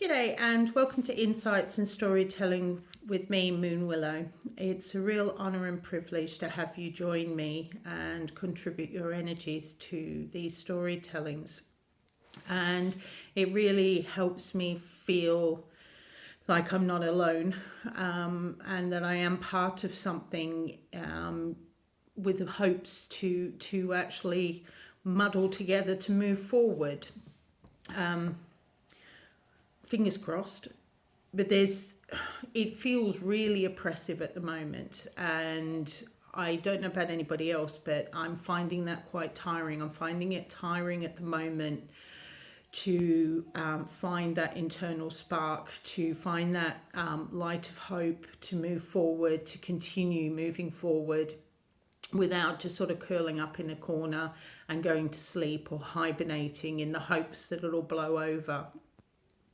G'day and welcome to Insights and Storytelling with me, Moon Willow. It's a real honour and privilege to have you join me and contribute your energies to these storytellings. And it really helps me feel like I'm not alone, and that I am part of something with hopes to actually muddle together to move forward. Fingers crossed, but it feels really oppressive at the moment, and I don't know about anybody else, but I'm finding that quite tiring. I'm finding it tiring at the moment to find that internal spark, to find that light of hope, to move forward, to continue moving forward without just sort of curling up in a corner and going to sleep or hibernating in the hopes that it'll blow over.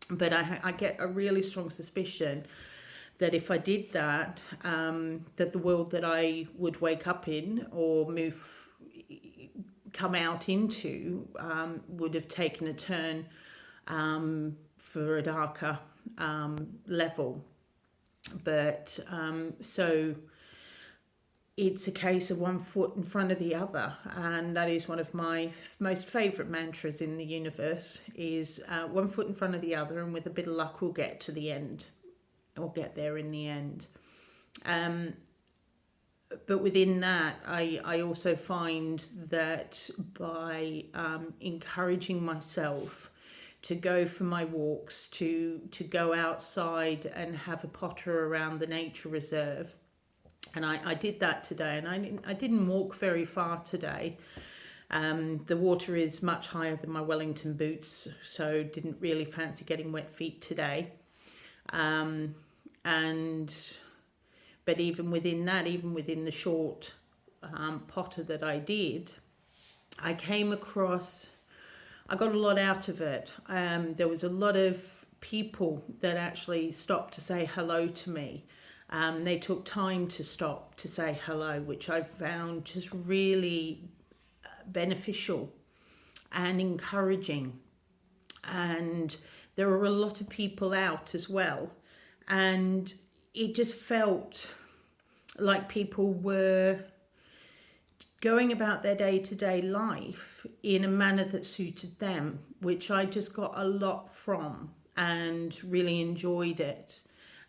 But I get a really strong suspicion that if I did that, that the world that I would wake up in or come out into would have taken a turn for a darker level. But so it's a case of one foot in front of the other, and that is one of my most favourite mantras in the universe, is one foot in front of the other, and with a bit of luck we'll get to the end, or get there in the end. But within that, I also find that by encouraging myself to go for my walks, to go outside and have a potter around the nature reserve. And I did that today, and I didn't walk very far today. The water is much higher than my Wellington boots, so didn't really fancy getting wet feet today. But even within that, even within the short potter that I did, I came across, I got a lot out of it. There was a lot of people that actually stopped to say hello to me. They took time to stop to say hello, which I found just really beneficial and encouraging. And there were a lot of people out as well. And it just felt like people were going about their day-to-day life in a manner that suited them, which I just got a lot from and really enjoyed it.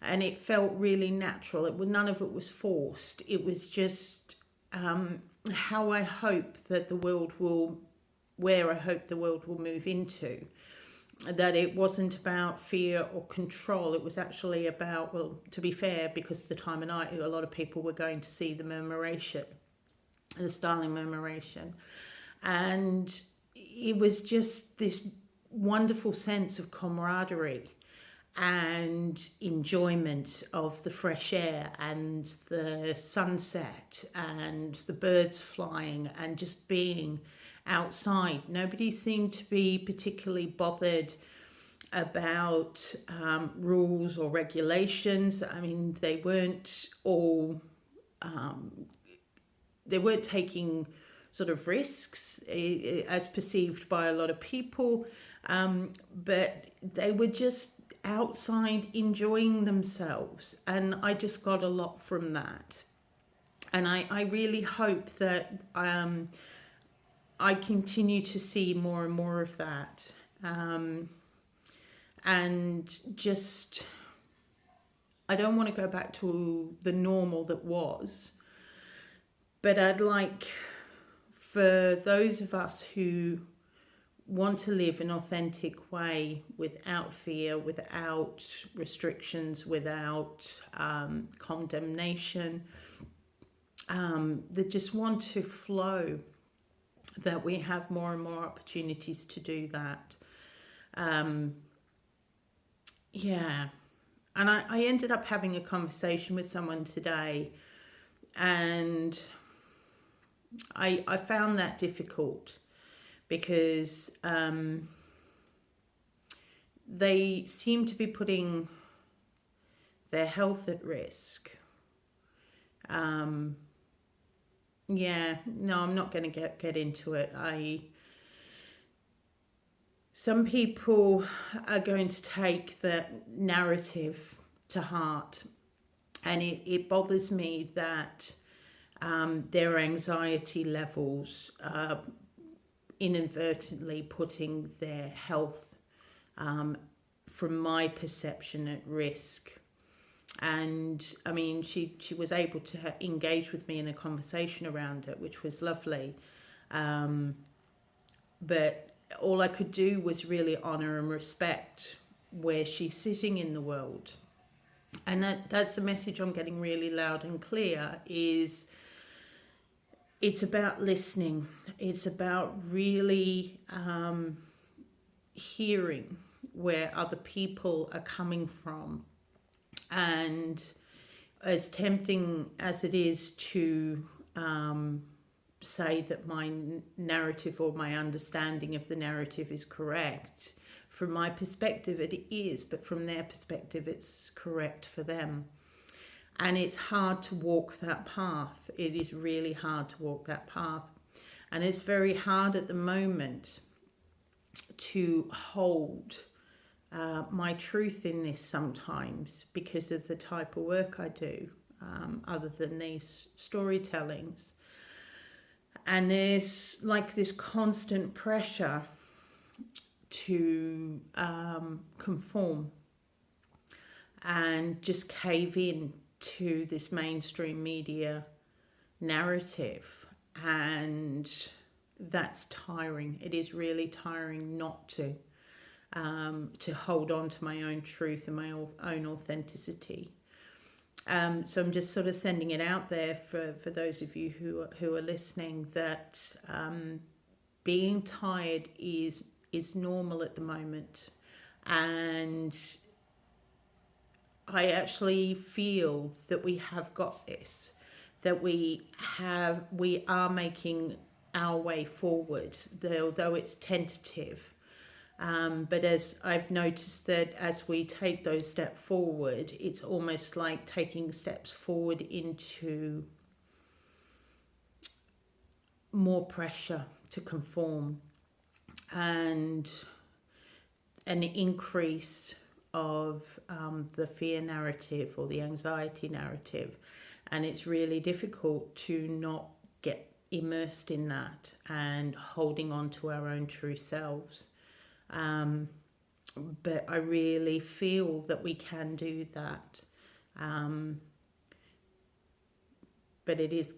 And it felt really natural. None of it was forced. It was just how I hope that where I hope the world will move into. That it wasn't about fear or control. It was actually about, well, to be fair, because of the time of night, a lot of people were going to see the Starling Murmuration. And it was just this wonderful sense of camaraderie and enjoyment of the fresh air and the sunset and the birds flying and just being outside. Nobody seemed to be particularly bothered about rules or regulations. I mean, they weren't all, they weren't taking sort of risks as perceived by a lot of people, but they were just outside enjoying themselves, and I just got a lot from that. And I really hope that I continue to see more and more of that, and just, I don't want to go back to the normal that was, but I'd like for those of us who want to live an authentic way without fear, without restrictions, without condemnation, that just want to flow, that we have more and more opportunities to do that. Yeah. And I ended up having a conversation with someone today, and I found that difficult because they seem to be putting their health at risk. Yeah, no, I'm not going to get into it. some people are going to take that narrative to heart, and it bothers me that their anxiety levels are inadvertently putting their health, from my perception, at risk. And I mean, she was able to engage with me in a conversation around it, which was lovely. But all I could do was really honour and respect where she's sitting in the world. And that's a message I'm getting really loud and clear, is it's about listening. It's about really hearing where other people are coming from. And as tempting as it is to say that my narrative or my understanding of the narrative is correct, from my perspective it is, but from their perspective it's correct for them. And it's hard to walk that path. It is really hard to walk that path. And it's very hard at the moment to hold my truth in this sometimes, because of the type of work I do, other than these storytellings. And there's like this constant pressure to conform and just cave in to this mainstream media narrative, and that's tiring. It is really tiring not to hold on to my own truth and my own authenticity. So I'm just sort of sending it out there for those of you who are listening, that being tired is normal at the moment. And I actually feel that we have got this, that we are making our way forward, although it's tentative. But as I've noticed that as we take those steps forward, it's almost like taking steps forward into more pressure to conform, and an increase of the fear narrative or the anxiety narrative. And it's really difficult to not get immersed in that and holding on to our own true selves. But I really feel that we can do that. But it is,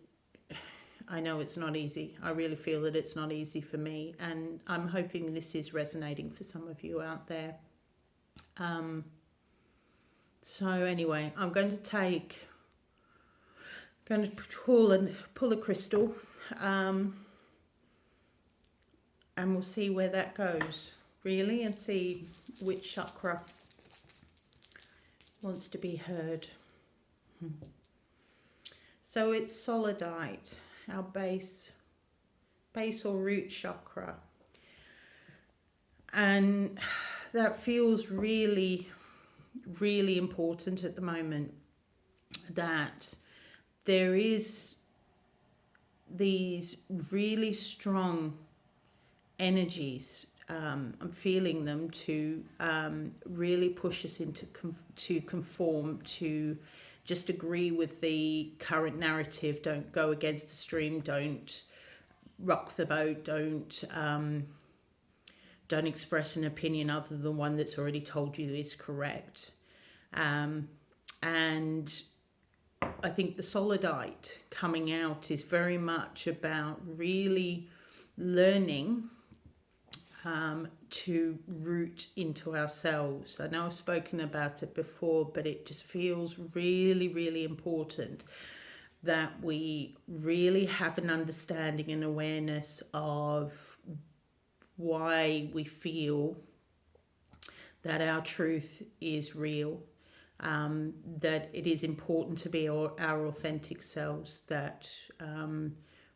I know it's not easy. I really feel that it's not easy for me, and I'm hoping this is resonating for some of you out there. So anyway, I'm going to pull a crystal, and we'll see where that goes, really, and see which chakra wants to be heard. So it's Solidite, our base or root chakra. And that feels really, really important at the moment, that there is these really strong energies. I'm feeling them to really push us to conform, to just agree with the current narrative. Don't go against the stream. Don't rock the boat. Don't express an opinion other than one that's already told you is correct. And I think the Solidite coming out is very much about really learning to root into ourselves. I know I've spoken about it before, but it just feels really, really important that we really have an understanding and awareness of why we feel that our truth is real, that it is important to be our authentic selves, that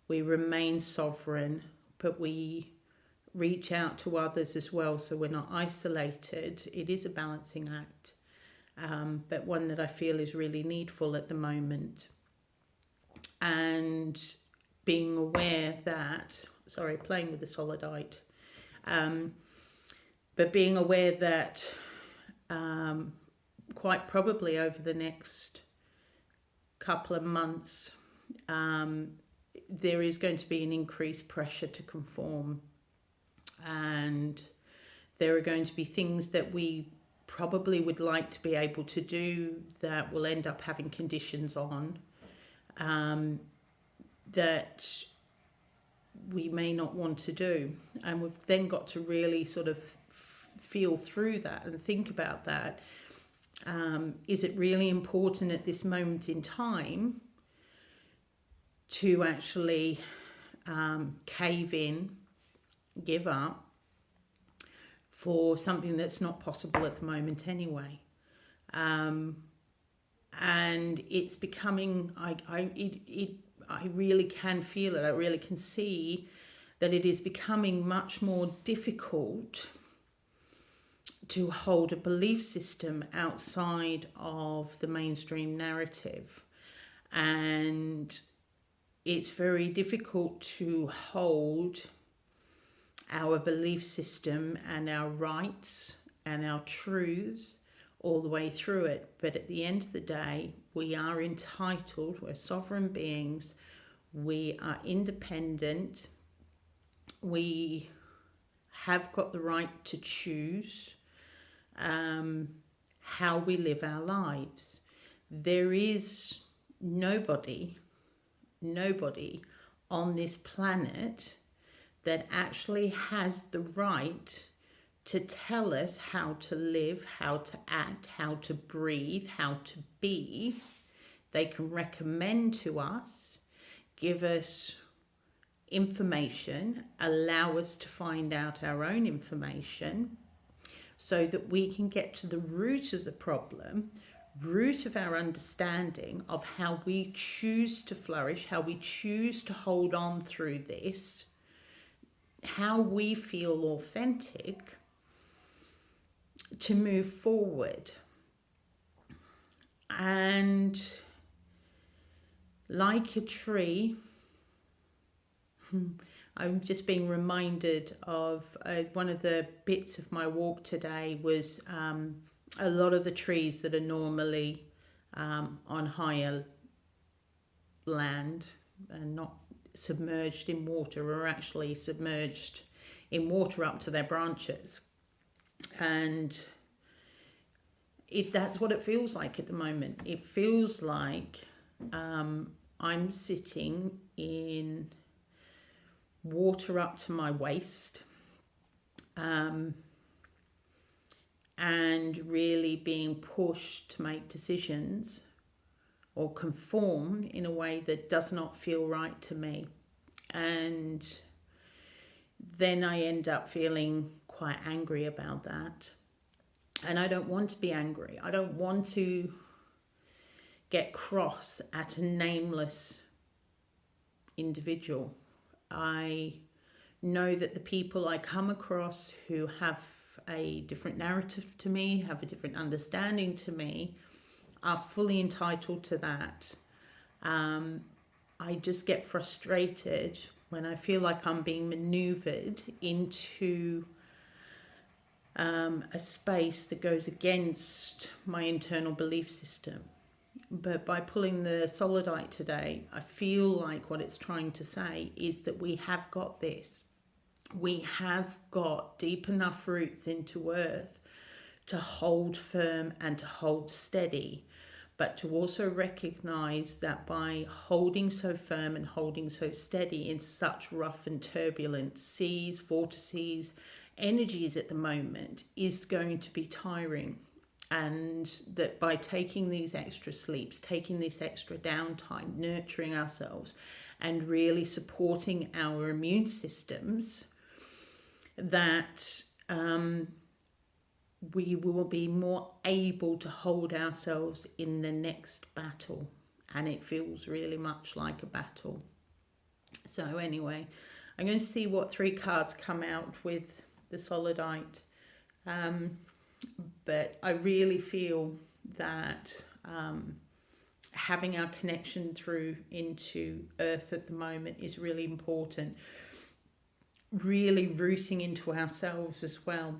we remain sovereign, but we reach out to others as well, so we're not isolated. It is a balancing act, but one that I feel is really needful at the moment. And being aware that, playing with the Solidite, but being aware that quite probably over the next couple of months, there is going to be an increased pressure to conform, and there are going to be things that we probably would like to be able to do that will end up having conditions on, that we may not want to do. And we've then got to really sort of feel through that and think about that. Is it really important at this moment in time to actually cave in, give up for something that's not possible at the moment anyway? And it's becoming, I really can feel it. I really can see that it is becoming much more difficult to hold a belief system outside of the mainstream narrative. And it's very difficult to hold our belief system and our rights and our truths all the way through it. But at the end of the day, we are entitled, we're sovereign beings, we are independent, we have got the right to choose how we live our lives. There is nobody on this planet that actually has the right to tell us how to live, how to act, how to breathe, how to be. They can recommend to us, give us information, allow us to find out our own information so that we can get to the root of the problem, root of our understanding of how we choose to flourish, how we choose to hold on through this, how we feel authentic to move forward. And like a tree, I'm just being reminded of one of the bits of my walk today was a lot of the trees that are normally on higher land and not submerged in water are actually submerged in water up to their branches. And that's what it feels like at the moment. It feels like I'm sitting in water up to my waist, and really being pushed to make decisions or conform in a way that does not feel right to me. And then I end up feeling quite angry about that. And I don't want to be angry. I don't want to get cross at a nameless individual. I know that the people I come across who have a different narrative to me, have a different understanding to me, are fully entitled to that. I just get frustrated when I feel like I'm being maneuvered into a space that goes against my internal belief system. But by pulling the Solidite today, I feel like what it's trying to say is that we have got this. We have got deep enough roots into earth to hold firm and to hold steady, but to also recognize that by holding so firm and holding so steady in such rough and turbulent seas, vortices, energies at the moment is going to be tiring. And that by taking these extra sleeps, taking this extra downtime, nurturing ourselves and really supporting our immune systems, that we will be more able to hold ourselves in the next battle. And it feels really much like a battle. So anyway, I'm going to see what 3 cards come out with the Solidite. But I really feel that having our connection through into earth at the moment is really important. Really rooting into ourselves as well.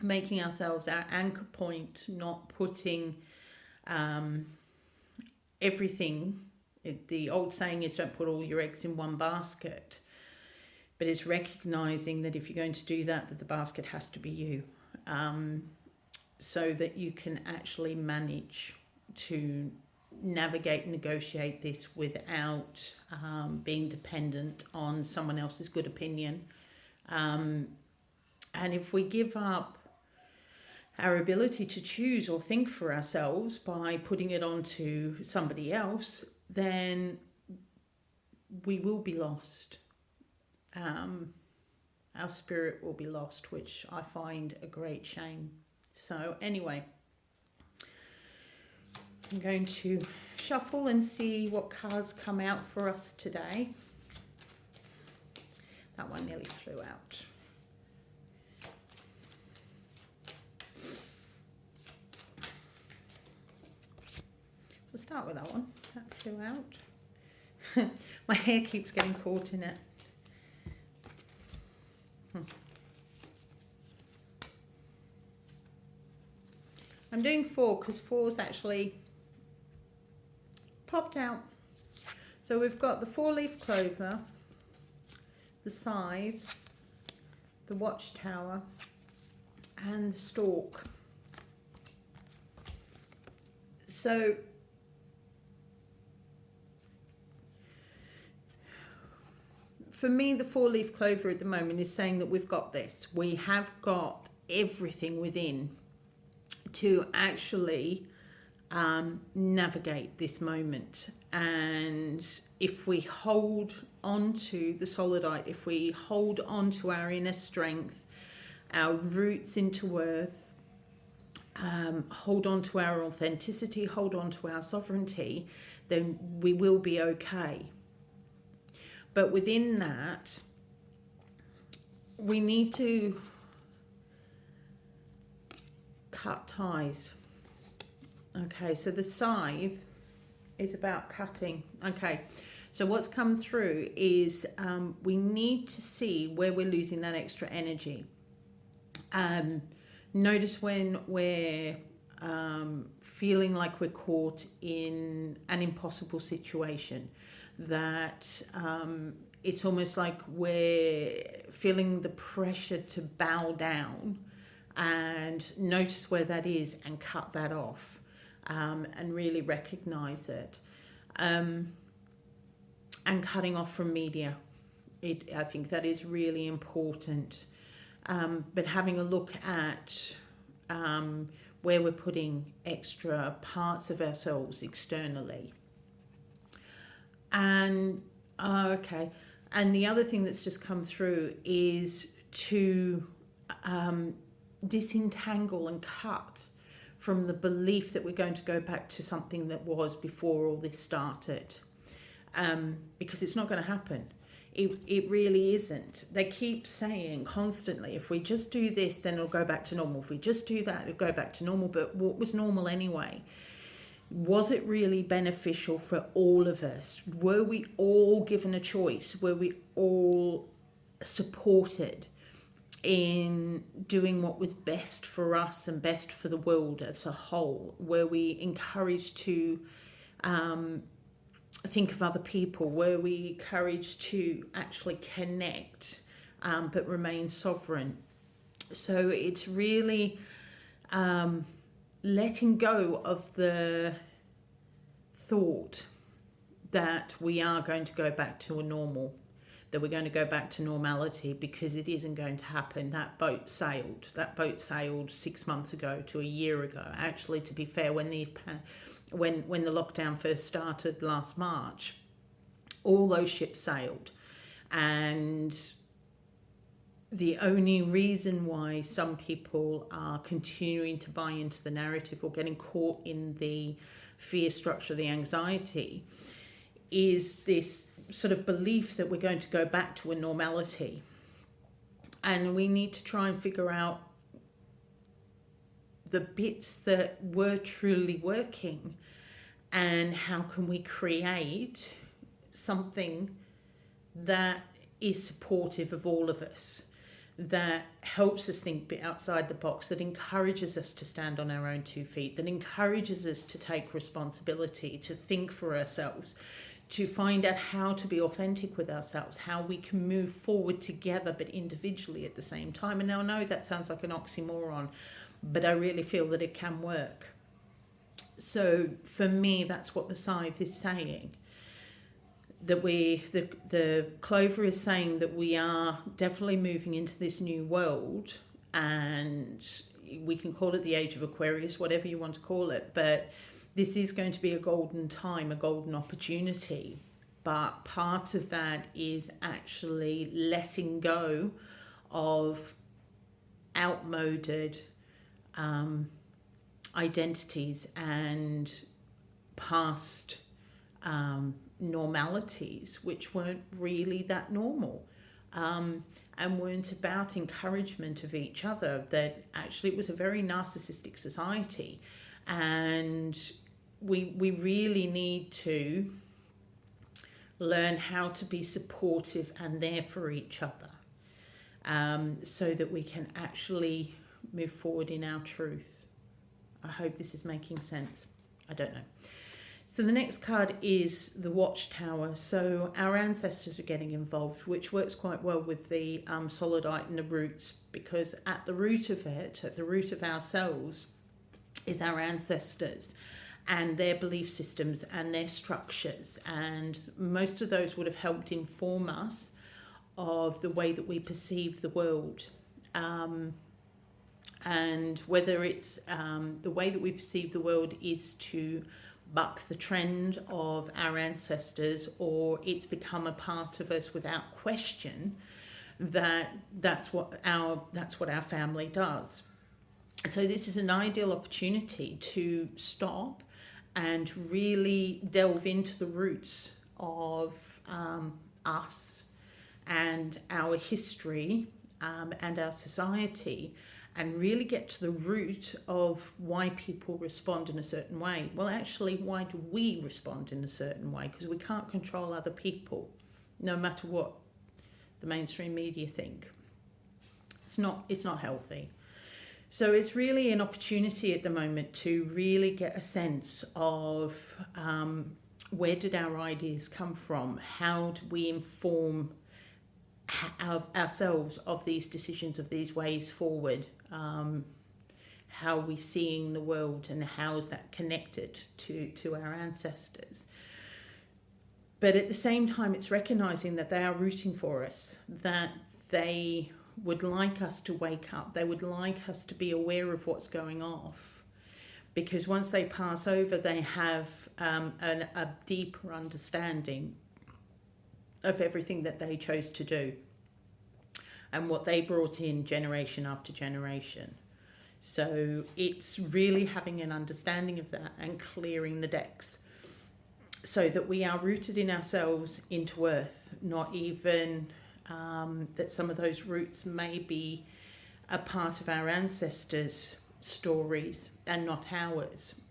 making ourselves our anchor point, not putting everything. The old saying is don't put all your eggs in one basket, but it's recognizing that if you're going to do that, that the basket has to be you, so that you can actually manage to navigate and negotiate this without being dependent on someone else's good opinion. And if we give up our ability to choose or think for ourselves by putting it onto somebody else, then we will be lost. Our spirit will be lost, which I find a great shame. So anyway, I'm going to shuffle and see what cards come out for us today. That one nearly flew out. We'll start with that one. That flew out. My hair keeps getting caught in it. I'm doing 4 because 4's actually popped out. So we've got the 4-leaf clover, the scythe, the watchtower, and the stalk. So for me, the 4-leaf clover at the moment is saying that we've got this. We have got everything within to actually navigate this moment. And if we hold on to the Solidite, if we hold on to our inner strength, our roots into earth, hold on to our authenticity, hold on to our sovereignty, then we will be okay. But within that, we need to cut ties. Okay, so the scythe is about cutting. Okay, so what's come through is we need to see where we're losing that extra energy. Notice when we're feeling like we're caught in an impossible situation, that it's almost like we're feeling the pressure to bow down, and notice where that is and cut that off, and really recognize it. And cutting off from media, I think that is really important. But having a look at where we're putting extra parts of ourselves externally. And okay, and the other thing that's just come through is to disentangle and cut from the belief that we're going to go back to something that was before all this started, because it's not going to happen. It really isn't. They keep saying constantly, if we just do this, then it'll go back to normal. If we just do that, it'll go back to normal. But what was normal anyway? Was it really beneficial for all of us? Were we all given a choice? Were we all supported in doing what was best for us and best for the world as a whole? Were we encouraged to think of other people? Were we encouraged to actually connect, but remain sovereign? So it's really letting go of the thought that we are going to go back to a normal, that we're going to go back to normality, because it isn't going to happen. That boat sailed 6 months ago to a year ago. Actually, to be fair, when the lockdown first started last March, all those ships sailed. And the only reason why some people are continuing to buy into the narrative or getting caught in the fear structure, the anxiety, is this sort of belief that we're going to go back to a normality. And we need to try and figure out the bits that were truly working, and how can we create something that is supportive of all of us, that helps us think outside the box, that encourages us to stand on our own 2 feet, that encourages us to take responsibility, to think for ourselves, to find out how to be authentic with ourselves, how we can move forward together but individually at the same time. And now I know that sounds like an oxymoron, but I really feel that it can work. So for me, that's what the Scythe is saying. That the Clover is saying that we are definitely moving into this new world, and we can call it the Age of Aquarius, whatever you want to call it, but this is going to be a golden time, a golden opportunity. But part of that is actually letting go of outmoded identities and past normalities, which weren't really that normal, and weren't about encouragement of each other. That actually it was a very narcissistic society, and we really need to learn how to be supportive and there for each other, so that we can actually move forward in our truth. I hope this is making sense. I don't know. So the next card is the Watchtower. So our ancestors are getting involved, which works quite well with the Solidite and the roots, because at the root of it, at the root of ourselves, is our ancestors and their belief systems and their structures. And most of those would have helped inform us of the way that we perceive the world. And whether it's the way that we perceive the world is to buck the trend of our ancestors, or it's become a part of us without question, that's what our family does. So this is an ideal opportunity to stop and really delve into the roots of us and our history and our society, and really get to the root of why people respond in a certain way. Well, actually, why do we respond in a certain way? Because we can't control other people, no matter what the mainstream media think. It's not healthy. So it's really an opportunity at the moment to really get a sense of where did our ideas come from? How do we inform ourselves of these decisions, of these ways forward? How are we seeing the world, and how is that connected to our ancestors? But at the same time, it's recognizing that they are rooting for us, that they would like us to wake up, they would like us to be aware of what's going off, because once they pass over, they have a deeper understanding of everything that they chose to do and what they brought in generation after generation. So it's really having an understanding of that and clearing the decks, so that we are rooted in ourselves into earth, not even that some of those roots may be a part of our ancestors' stories and not ours.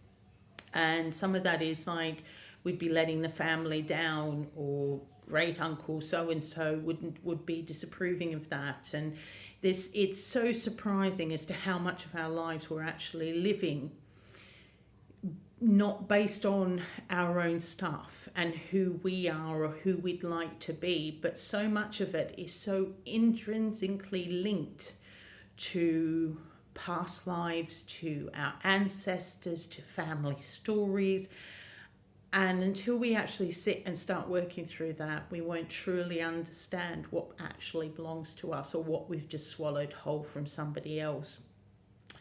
And some of that is like we'd be letting the family down, or great uncle so and so would be disapproving of that. And it's so surprising as to how much of our lives we're actually living not based on our own stuff and who we are or who we'd like to be, but so much of it is so intrinsically linked to past lives, to our ancestors, to family stories. And until we actually sit and start working through that, we won't truly understand what actually belongs to us, or what we've just swallowed whole from somebody else.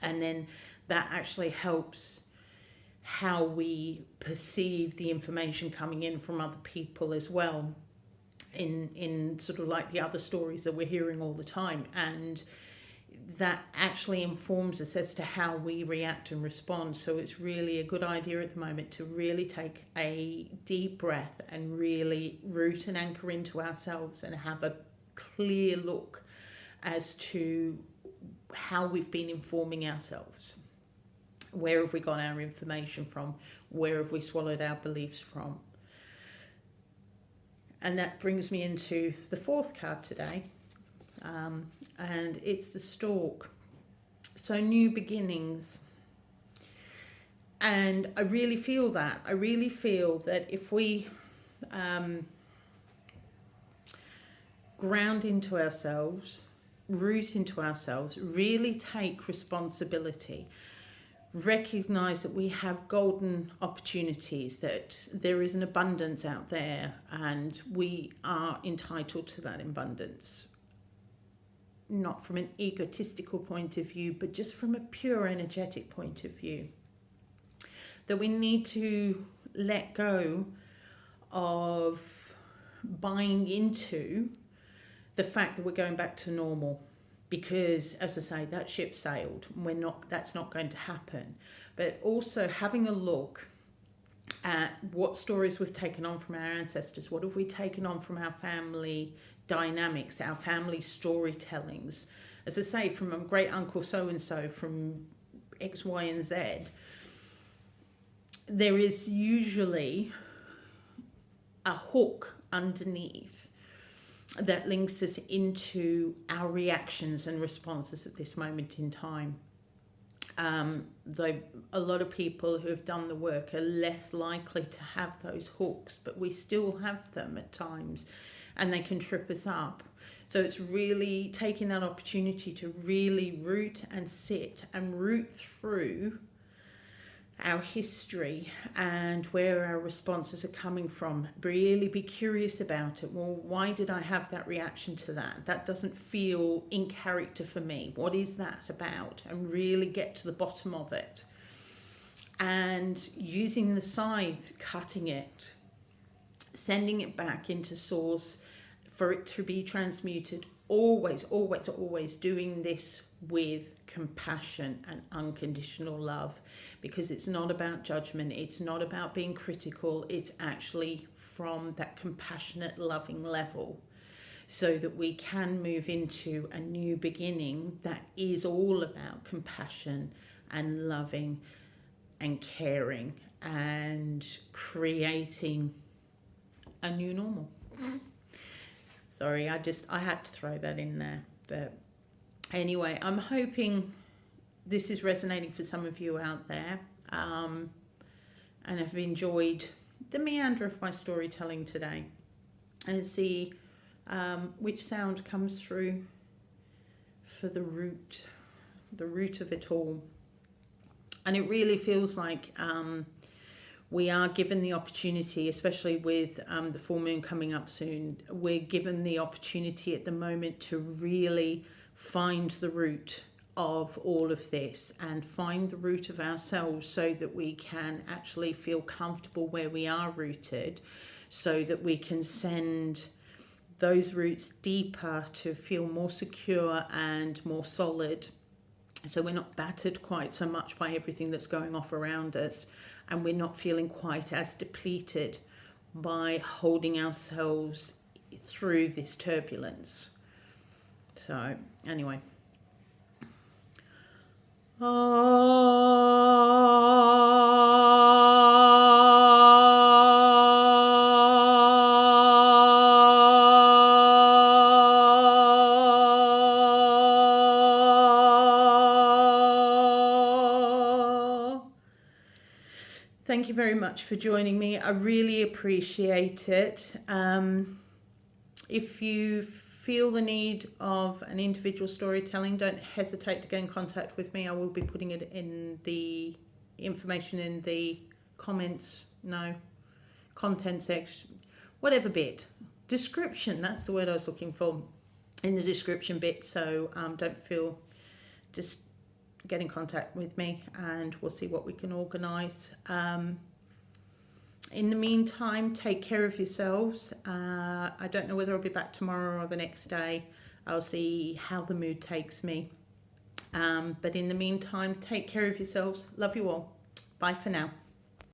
And then that actually helps how we perceive the information coming in from other people as well, in sort of like the other stories that we're hearing all the time. And that actually informs us as to how we react and respond. So it's really a good idea at the moment to really take a deep breath and really root and anchor into ourselves and have a clear look as to how we've been informing ourselves. Where have we got our information from? Where have we swallowed our beliefs from? And that brings me into the fourth card today, and it's the Stork. So new beginnings. And I really feel that. I really feel that if we ground into ourselves, root into ourselves, really take responsibility, recognize that we have golden opportunities, that there is an abundance out there, and we are entitled to that abundance. Not from an egotistical point of view, but just from a pure energetic point of view. That we need to let go of buying into the fact that we're going back to normal, because, as I say, that ship sailed. That's not going to happen. But also having a look at what stories we've taken on from our ancestors. What have we taken on from our family dynamics, our family storytellings? As I say, from a great uncle so-and-so, from X, Y, and Z, there is usually a hook underneath that links us into our reactions and responses at this moment in time. Though a lot of people who have done the work are less likely to have those hooks, but we still have them at times, and they can trip us up. So it's really taking that opportunity to really root and sit and root through our history and where our responses are coming from. Really be curious about it. Well, why did I have that reaction to that? That doesn't feel in character for me. What is that about? And really get to the bottom of it. And using the scythe, cutting it, sending it back into source for it to be transmuted. Always, always, always doing this with compassion and unconditional love, because it's not about judgment, it's not about being critical, it's actually from that compassionate, loving level, so that we can move into a new beginning that is all about compassion and loving and caring and creating a new normal. Sorry, I had to throw that in there. But anyway, I'm hoping this is resonating for some of you out there, and have enjoyed the meander of my storytelling today, and see which sound comes through for the root of it all. And it really feels like we are given the opportunity, especially with the full moon coming up soon, we're given the opportunity at the moment to really find the root of all of this and find the root of ourselves, so that we can actually feel comfortable where we are rooted, so that we can send those roots deeper to feel more secure and more solid, so we're not battered quite so much by everything that's going off around us, and we're not feeling quite as depleted by holding ourselves through this turbulence. So anyway, thank you very much for joining me. I really appreciate it. If you feel the need of an individual storytelling, don't hesitate to get in contact with me. I will be putting it in the information in the comments, content section, whatever bit. Description, that's the word I was looking for, in the description bit. So just get in contact with me and we'll see what we can organise. In the meantime, take care of yourselves. I don't know whether I'll be back tomorrow or the next day. I'll see how the mood takes me. But in the meantime, take care of yourselves. Love you all. Bye for now.